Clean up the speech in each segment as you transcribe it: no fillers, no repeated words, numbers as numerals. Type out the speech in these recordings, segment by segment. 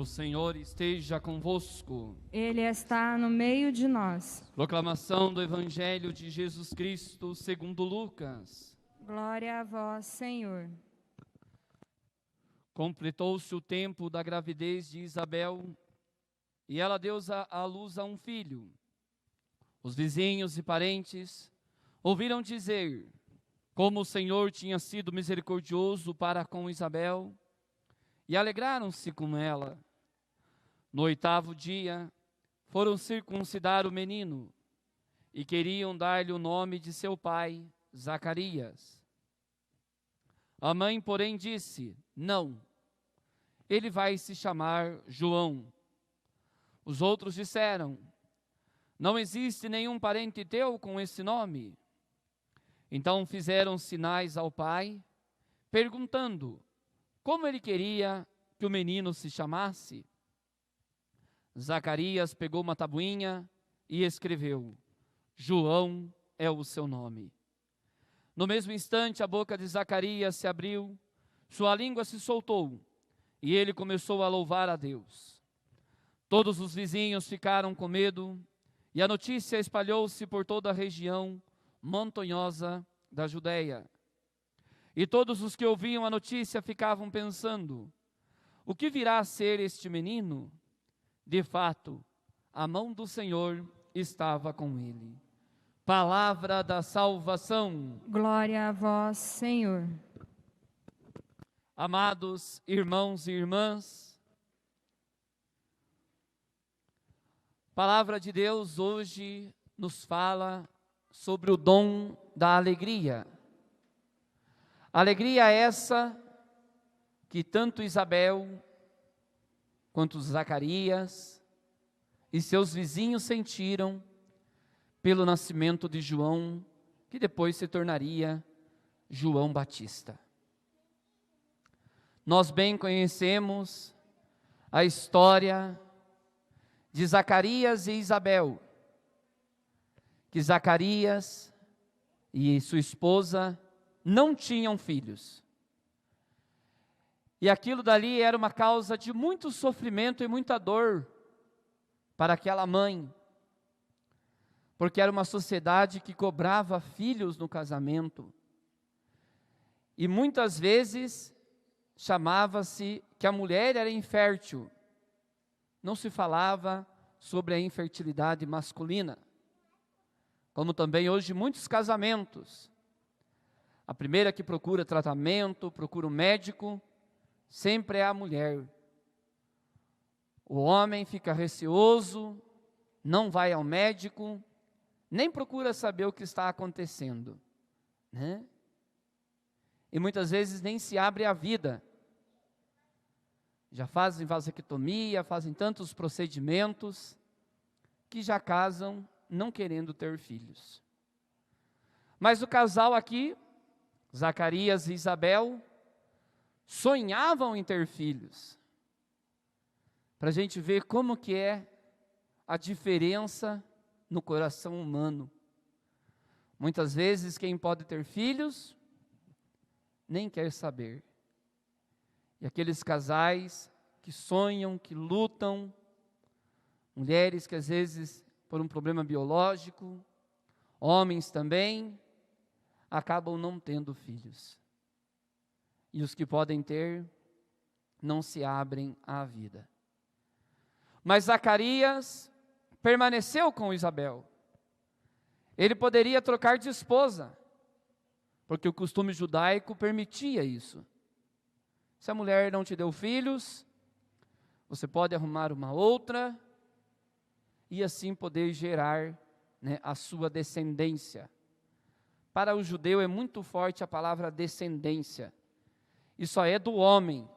O Senhor esteja convosco. Ele está no meio de nós. Proclamação do Evangelho de Jesus Cristo segundo Lucas. Glória a vós, Senhor. Completou-se o tempo da gravidez de Isabel, e ela deu à luz a um filho. Os vizinhos e parentes ouviram dizer como o Senhor tinha sido misericordioso para com Isabel, e alegraram-se com ela. No 8º dia, foram circuncidar o menino, e queriam dar-lhe o nome de seu pai, Zacarias. A mãe, porém, disse: não, ele vai se chamar João. Os outros disseram: não existe nenhum parente teu com esse nome. Então fizeram sinais ao pai, perguntando como ele queria que o menino se chamasse. Zacarias pegou uma tabuinha e escreveu: João é o seu nome. No mesmo instante, a boca de Zacarias se abriu, sua língua se soltou, e ele começou a louvar a Deus. Todos os vizinhos ficaram com medo, e a notícia espalhou-se por toda a região montanhosa da Judéia. E todos os que ouviam a notícia ficavam pensando: o que virá a ser este menino? De fato, a mão do Senhor estava com ele. Palavra da salvação. Glória a vós, Senhor. Amados irmãos e irmãs, a palavra de Deus hoje nos fala sobre o dom da alegria. Alegria essa que tanto Isabel quanto Zacarias e seus vizinhos sentiram pelo nascimento de João, que depois se tornaria João Batista. Nós bem conhecemos a história de Zacarias e Isabel, que Zacarias e sua esposa não tinham filhos. E aquilo dali era uma causa de muito sofrimento e muita dor para aquela mãe, porque era uma sociedade que cobrava filhos no casamento. E muitas vezes chamava-se que a mulher era infértil. Não se falava sobre a infertilidade masculina. Como também hoje muitos casamentos. A primeira que procura tratamento, procura um médico, sempre é a mulher. O homem fica receoso, não vai ao médico, nem procura saber o que está acontecendo, né? E muitas vezes nem se abre a vida. Já fazem vasectomia, fazem tantos procedimentos, que já casam não querendo ter filhos. Mas o casal aqui, Zacarias e Isabel, sonhavam em ter filhos. Para a gente ver como que é a diferença no coração humano. Muitas vezes quem pode ter filhos, nem quer saber. E aqueles casais que sonham, que lutam, mulheres que às vezes por um problema biológico, homens também, acabam não tendo filhos. E os que podem ter, não se abrem à vida. Mas Zacarias permaneceu com Isabel. Ele poderia trocar de esposa, porque o costume judaico permitia isso. Se a mulher não te deu filhos, você pode arrumar uma outra, e assim poder gerar, né, a sua descendência. Para o judeu é muito forte a palavra descendência. E só é do homem,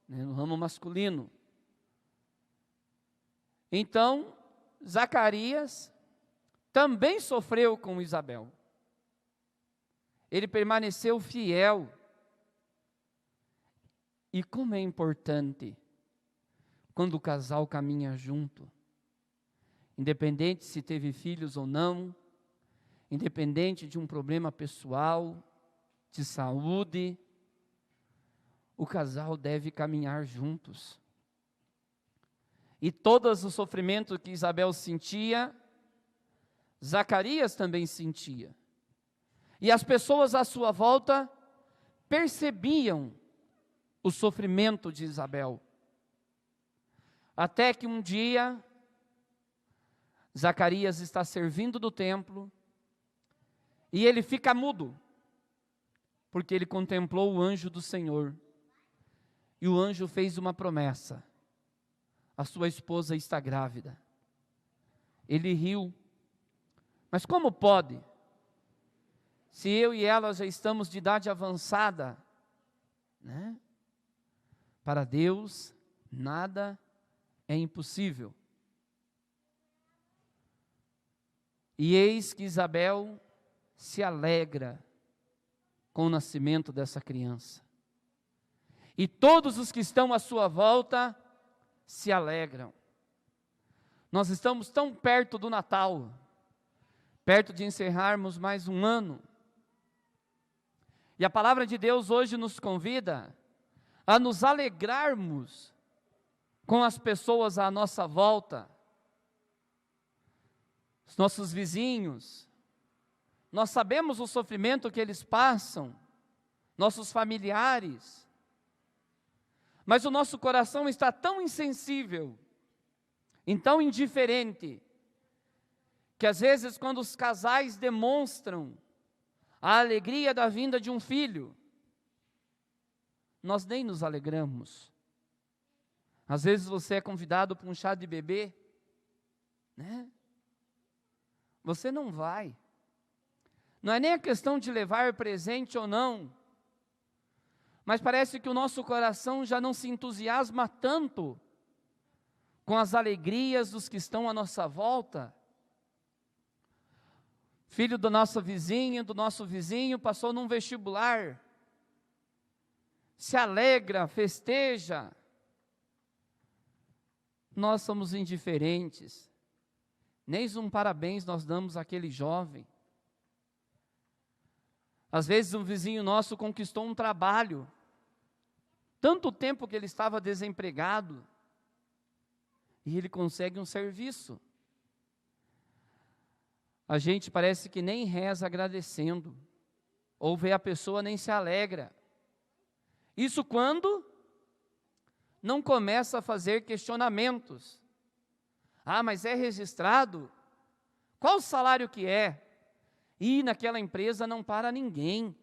né, no ramo masculino. Então, Zacarias também sofreu com Isabel. Ele permaneceu fiel. E como é importante quando o casal caminha junto, independente se teve filhos ou não, independente de um problema pessoal, de saúde, o casal deve caminhar juntos. e todos os sofrimentos que Isabel sentia, Zacarias também sentia. E as pessoas à sua volta percebiam o sofrimento de Isabel. Até que um dia, Zacarias está servindo no templo e ele fica mudo, porque ele contemplou o anjo do Senhor. E o anjo fez uma promessa: a sua esposa está grávida. Ele riu. Mas como pode? Se eu e ela já estamos de idade avançada, né? Para Deus, nada é impossível. E eis que Isabel se alegra com o nascimento dessa criança. E todos os que estão à sua volta se alegram. Nós estamos tão perto do Natal, perto de encerrarmos mais um ano. E a palavra de Deus hoje nos convida a nos alegrarmos com as pessoas à nossa volta, os nossos vizinhos. Nós sabemos o sofrimento que eles passam, nossos familiares, mas o nosso coração está tão insensível, e tão indiferente, que às vezes quando os casais demonstram a alegria da vinda de um filho, nós nem nos alegramos. Às vezes você é convidado para um chá de bebê, né? Você não vai. Não é nem a questão de levar presente ou não, mas parece que o nosso coração já não se entusiasma tanto com as alegrias dos que estão à nossa volta. Filho do nosso vizinho, passou num vestibular, se alegra, festeja. Nós somos indiferentes, nem um parabéns nós damos àquele jovem. Às vezes um vizinho nosso conquistou um trabalho, tanto tempo que ele estava desempregado, e ele consegue um serviço. A gente parece que nem reza agradecendo, ou vê a pessoa nem se alegra. Isso quando não começa a fazer questionamentos. Ah, mas é registrado? Qual o salário que é? E naquela empresa não para ninguém.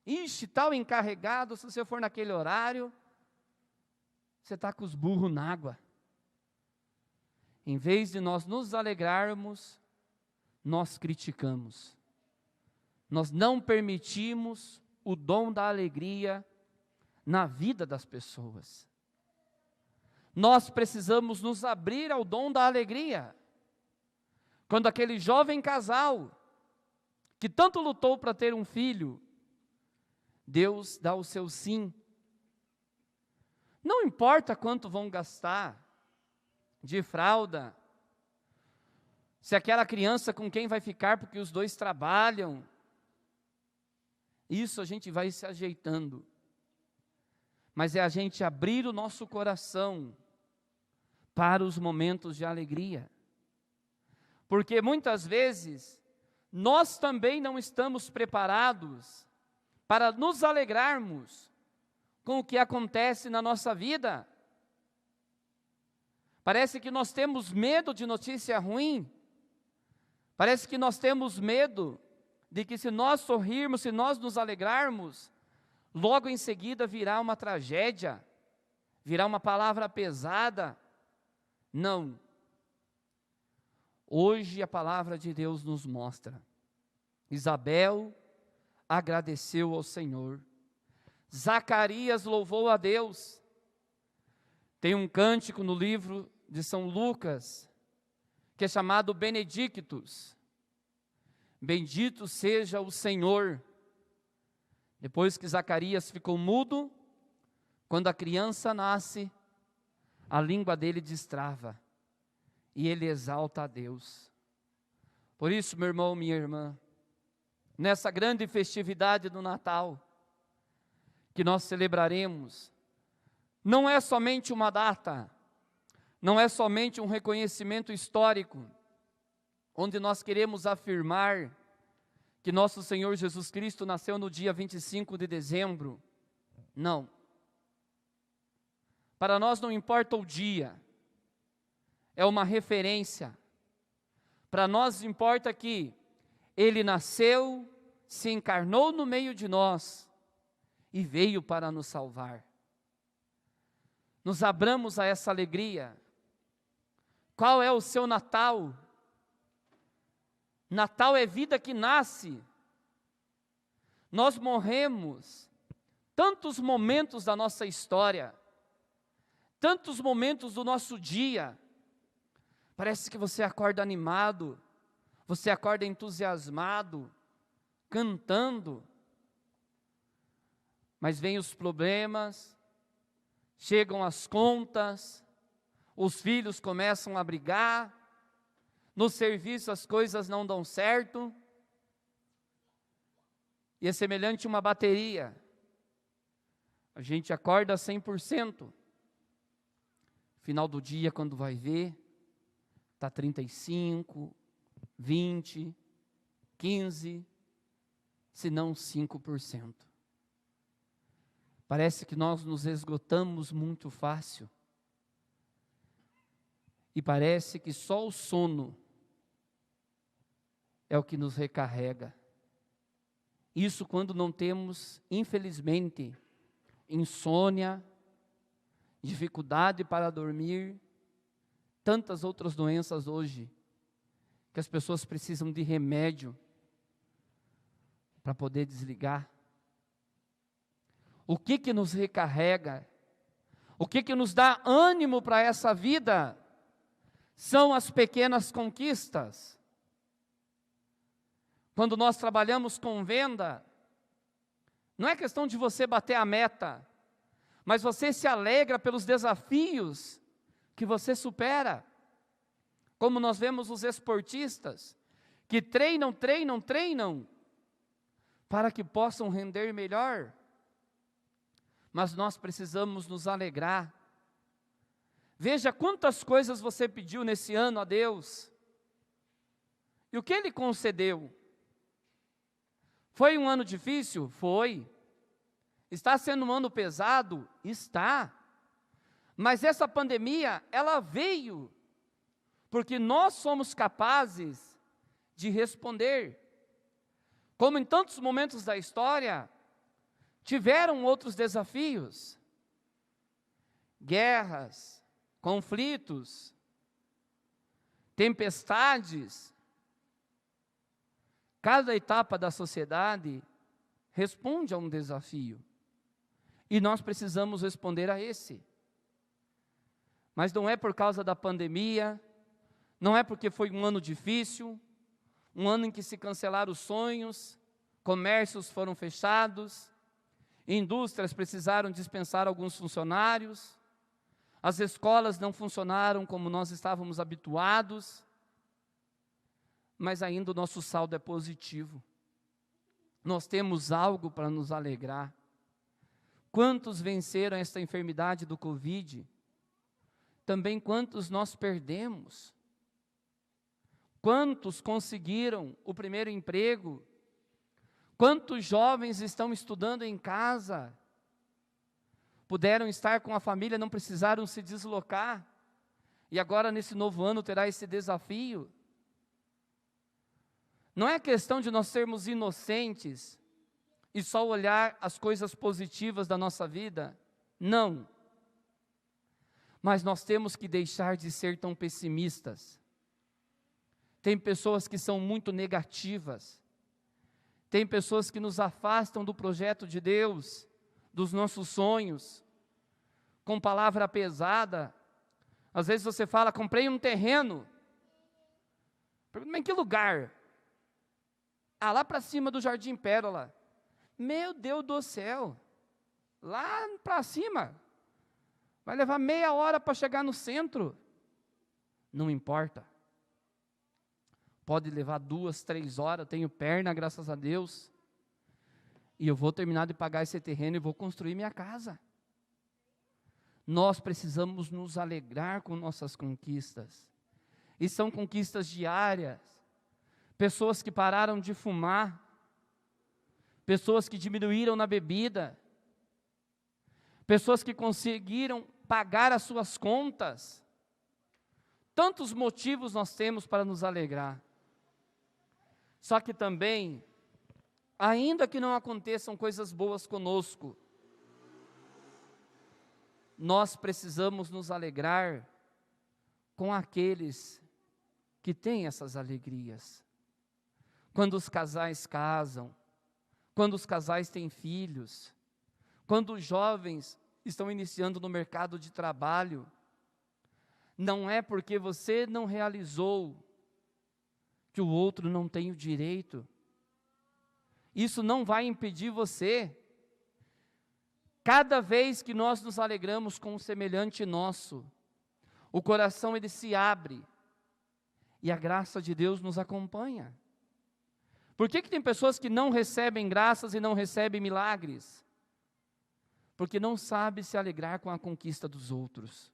Ixi, tal encarregado, se você for naquele horário, você está com os burros na água. Em vez de nós nos alegrarmos, nós criticamos. Nós não permitimos o dom da alegria na vida das pessoas. Nós precisamos nos abrir ao dom da alegria. Quando aquele jovem casal, que tanto lutou para ter um filho, Deus dá o seu sim. Não importa quanto vão gastar de fralda, se aquela criança com quem vai ficar, porque os dois trabalham, isso a gente vai se ajeitando. Mas é a gente abrir o nosso coração para os momentos de alegria. Porque muitas vezes nós também não estamos preparados para nos alegrarmos com o que acontece na nossa vida. Parece que nós temos medo de notícia ruim. Parece que nós temos medo de que se nós sorrirmos, se nós nos alegrarmos, logo em seguida virá uma tragédia, virá uma palavra pesada. Não. Hoje a palavra de Deus nos mostra. Isabel agradeceu ao Senhor. Zacarias louvou a Deus. Tem um cântico no livro de São Lucas, que é chamado Benedictus. Bendito seja o Senhor. Depois que Zacarias ficou mudo, quando a criança nasce, a língua dele destrava, e ele exalta a Deus. Por isso, meu irmão, minha irmã, nessa grande festividade do Natal, que nós celebraremos, não é somente uma data, não é somente um reconhecimento histórico, onde nós queremos afirmar que nosso Senhor Jesus Cristo nasceu no dia 25 de dezembro. Não. Para nós não importa o dia, é uma referência. Para nós importa que Ele nasceu, se encarnou no meio de nós e veio para nos salvar. Nos abramos a essa alegria. Qual é o seu Natal? Natal é vida que nasce. Nós morremos. Tantos momentos da nossa história, tantos momentos do nosso dia. Parece que você acorda animado, você acorda entusiasmado, cantando. Mas vêm os problemas, chegam as contas, os filhos começam a brigar, no serviço as coisas não dão certo, e é semelhante a uma bateria. A gente acorda 100%, final do dia, quando vai ver, está 35%, 20%, 15%, se não 5%. Parece que nós nos esgotamos muito fácil. E parece que só o sono é o que nos recarrega. Isso quando não temos, infelizmente, insônia, dificuldade para dormir, tantas outras doenças hoje, que as pessoas precisam de remédio para poder desligar. O que nos recarrega? O que nos dá ânimo para essa vida? São as pequenas conquistas. Quando nós trabalhamos com venda, não é questão de você bater a meta, mas você se alegra pelos desafios que você supera. Como nós vemos os esportistas, que treinam para que possam render melhor. Mas nós precisamos nos alegrar. Veja quantas coisas você pediu nesse ano a Deus. E o que Ele concedeu? Foi um ano difícil? Foi. Está sendo um ano pesado? Está. Mas essa pandemia, ela veio porque nós somos capazes de responder. Como em tantos momentos da história, tiveram outros desafios, guerras, conflitos, tempestades. Cada etapa da sociedade responde a um desafio, e nós precisamos responder a esse. Mas não é por causa da pandemia, não é porque foi um ano difícil, um ano em que se cancelaram os sonhos, comércios foram fechados, indústrias precisaram dispensar alguns funcionários, as escolas não funcionaram como nós estávamos habituados, mas ainda o nosso saldo é positivo. Nós temos algo para nos alegrar. Quantos venceram esta enfermidade do Covid? Também quantos nós perdemos? Quantos conseguiram o primeiro emprego? Quantos jovens estão estudando em casa? Puderam estar com a família, não precisaram se deslocar. E agora nesse novo ano terá esse desafio. Não é questão de nós sermos inocentes e só olhar as coisas positivas da nossa vida. Não. Mas nós temos que deixar de ser tão pessimistas. Tem pessoas que são muito negativas. Tem pessoas que nos afastam do projeto de Deus, dos nossos sonhos, com palavra pesada. Às vezes você fala, comprei um terreno. Pergunta, mas em que lugar? Ah, lá para cima do Jardim Pérola. Meu Deus do céu, lá para cima. Vai levar meia hora para chegar no centro. Não importa. Pode levar 2, 3 horas, eu tenho perna, graças a Deus. E eu vou terminar de pagar esse terreno e vou construir minha casa. nós precisamos nos alegrar com nossas conquistas. E são conquistas diárias. Pessoas que pararam de fumar, pessoas que diminuíram na bebida, pessoas que conseguiram pagar as suas contas. Tantos motivos nós temos para nos alegrar. Só que também, ainda que não aconteçam coisas boas conosco, nós precisamos nos alegrar com aqueles que têm essas alegrias. Quando os casais casam, quando os casais têm filhos, quando os jovens estão iniciando no mercado de trabalho, não é porque você não realizou que o outro não tem o direito. Isso não vai impedir você. Cada vez que nós nos alegramos com um semelhante nosso, o coração ele se abre e a graça de Deus nos acompanha. Por que tem pessoas que não recebem graças e não recebem milagres? Porque não sabe se alegrar com a conquista dos outros.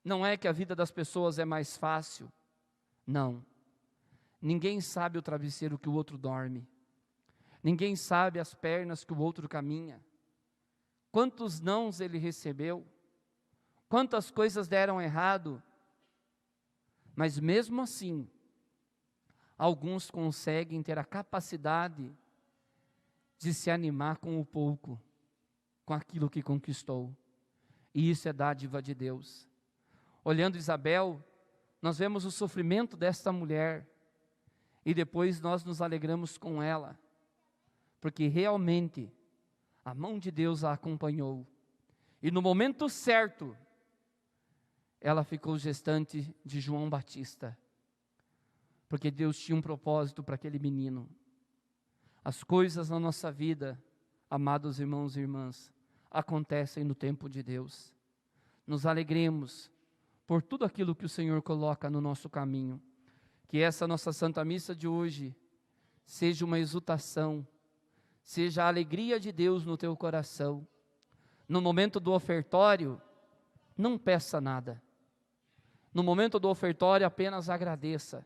Não é que a vida das pessoas é mais fácil. Não. Ninguém sabe o travesseiro que o outro dorme. Ninguém sabe as pernas que o outro caminha. Quantos nãos ele recebeu? Quantas coisas deram errado? Mas mesmo assim, alguns conseguem ter a capacidade de se animar com o pouco, com aquilo que conquistou. E isso é dádiva de Deus. Olhando Isabel, nós vemos o sofrimento desta mulher, e depois nós nos alegramos com ela, porque realmente a mão de Deus a acompanhou, e no momento certo, ela ficou gestante de João Batista, porque Deus tinha um propósito para aquele menino. As coisas na nossa vida, amados irmãos e irmãs, acontecem no tempo de Deus. Nos alegremos por tudo aquilo que o Senhor coloca no nosso caminho. Que essa nossa Santa Missa de hoje seja uma exultação, seja a alegria de Deus no teu coração. No momento do ofertório, não peça nada. No momento do ofertório, apenas agradeça.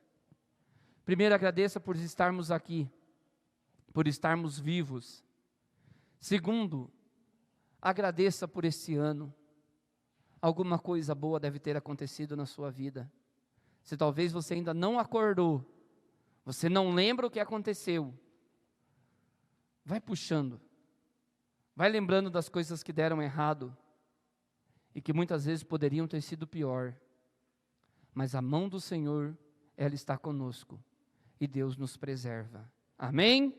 Primeiro, agradeça por estarmos aqui, por estarmos vivos. Segundo, agradeça por esse ano. Alguma coisa boa deve ter acontecido na sua vida. Se talvez você ainda não acordou, você não lembra o que aconteceu, vai puxando, vai lembrando das coisas que deram errado, e que muitas vezes poderiam ter sido pior, mas a mão do Senhor, ela está conosco, e Deus nos preserva. Amém?